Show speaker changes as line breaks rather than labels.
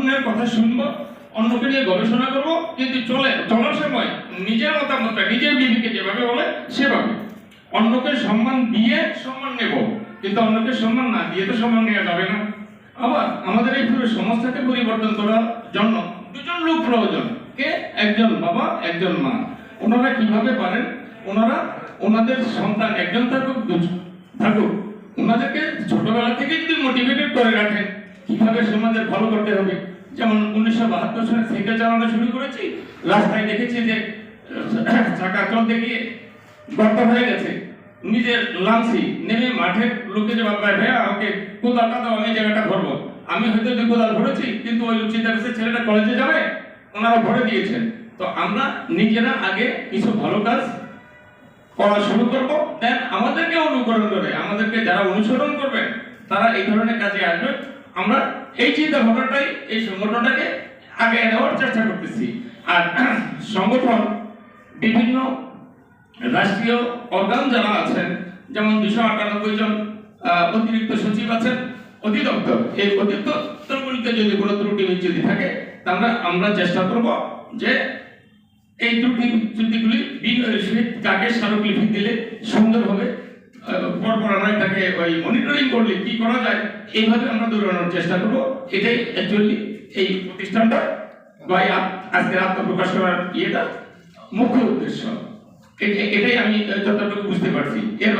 অন্যের কথা শুনবো, অন্যকে নিয়ে গবেষণা করব, কিন্তু চলার সময় নিজের মতামতটা নিজের বিবেকে যেভাবে বলে সেভাবে। অন্যকে সম্মান দিয়ে সম্মান নেব, কিন্তু অন্যকে সম্মান না দিয়ে তো সম্মান নেওয়া যাবে না। আবার আমাদের এই পুরো সমাজটাকে পরিবর্তন করার জন্য দুজন লোক প্রয়োজন। কে? একজন বাবা, একজন মা। ওনারা কিভাবে পারেন? ওনারা ওনাদের সন্তান একজন থাকুক থাকুক, ওনাদেরকে ছোটবেলা থেকে যদি মোটিভেটেড করে রাখেন কিভাবে সমাজের ভালো করতে হবে। যেমন 1972 সালে সাইকেল চালানো শুরু করেছি, রাস্তায় দেখেছি যে চাকা চলতে গিয়ে গর্ত হয়ে গেছে, নিজের লামছি নেমে মাঠের লোকে যে ভাববে ভাইয়া আমাকে কোদালটা দাও, আমি জায়গাটা ভরবো। আমি হয়তো দুই কোদাল ভরেছি, কিন্তু ওই লোক চিন্তা করছে ছেলেটা কলেজে যাবে, ওনারা ভরে দিয়েছেন। তো আমরা নিজেরা আগে কিছু ভালো কাজ করা শুরু করবো, দেন আমাদেরকে অনুকরণ করে আমাদেরকে যারা অনুসরণ করবে তারা এই ধরনের কাজে আসবে। আমরা এই চিন্তা ভাবনাটাই এই সংগঠনটাকে আগে নেওয়ার চেষ্টা করতেছি। আর সংগঠন বিভিন্ন রাষ্ট্রীয় অর্গান যারা আছেন, যেমন 298 জন অতিরিক্ত সচিব আছেন, অধিদপ্তর, এই অধিদপ্তরগুলিতে যদি কোনো ত্রুটি বিচ্যুতি থাকে তাহলে আমরা চেষ্টা করব যে এই ত্রুটিগুলি বিনয়ের সহিত কাকে স্মারকলিপি দিলে সুন্দর হবে, পরপর আমরা এটাকে ওই মনিটরিং করলে কি করা যায় এইভাবে আমরা দৌড়ানোর চেষ্টা করব। এটাই অ্যাকচুয়ালি এই প্রতিষ্ঠানটা বা আজকে আত্মপ্রকাশ করার ইয়েটা মুখ্য উদ্দেশ্য। এটাই আমি যতটুকু বুঝতে পারছি। এর